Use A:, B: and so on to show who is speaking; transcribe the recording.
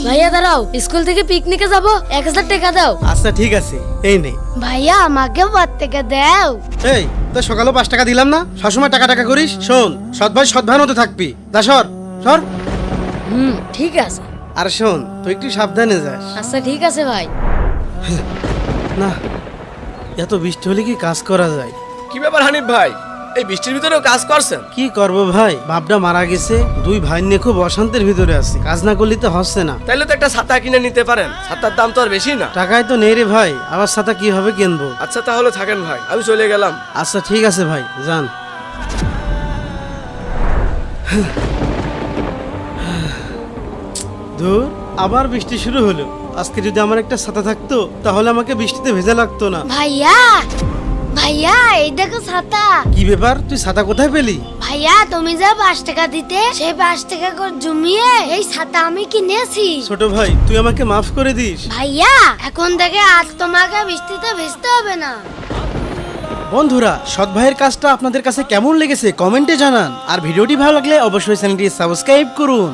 A: ভাইয়া দাঁড়াও, স্কুল থেকে পিকনিকে যাব, 1000 টাকা দাও।
B: আচ্ছা ঠিক আছে, এই নে।
A: ভাইয়া আমাকে 5 টাকা দাও।
B: এই তো সকালে 5 টাকা দিলাম না, সবসময় টাকা টাকা করিস? শোন, সৎ ভাই সৎ ভাইয়ের মতো থাকবি। যা সর সর।
A: ঠিক আছে।
B: আর শোন, তুই একটু সাবধানে যাস।
A: আচ্ছা ঠিক আছে ভাই।
B: না, এত বৃষ্টি হলে কি কাজ করা যায়?
C: কি ব্যাপার হানিফ ভাই, এই বৃষ্টির ভিতরেও কাজ করছেন?
B: কি করব ভাই, বাপটা মারা গেছে, 2 ভাই নিয়ে খুব অশান্তির ভিতরে আছি, কাজ না করলে তো হচ্ছে না।
C: তাইলে তো একটা ছাতা কিনে নিতে পারেন, ছাতার দাম তো আর বেশি না।
B: টাকায় তো নেই রে ভাই, আবার ছাতা কিভাবে কিনবো?
C: আচ্ছা তাহলে থাকেন ভাই, আমি চলে গেলাম।
B: আচ্ছা ঠিক আছে ভাই, যান। ধুর, আবার বৃষ্টি শুরু হলো। আজকে যদি আমার একটা ছাতা থাকতো তাহলে আমাকে বৃষ্টিতে ভেজা লাগতো না।
A: ভাইয়া ভাইয়া এই দেখো ছাতা।
B: কি ব্যাপার, তুই ছাতা কোথায় পেলি?
A: ভাইয়া তুমি যা 5 টাকা দিতে, সেই 5 টাকা করে জমিয়ে এই ছাতা আমি কিনেছি।
B: ছোট ভাই, তুই আমাকে মাফ করে দিস।
A: ভাইয়া এখন থেকে আর তোমাকে বৃষ্টিতে ভিজতে হবে না।
B: বন্ধুরা, সৎ ভাইয়ের কাজটা আপনাদের কাছে কেমন লেগেছে কমেন্টে জানান, আর ভিডিওটি ভালো লাগলে অবশ্যই চ্যানেলটি সাবস্ক্রাইব করুন।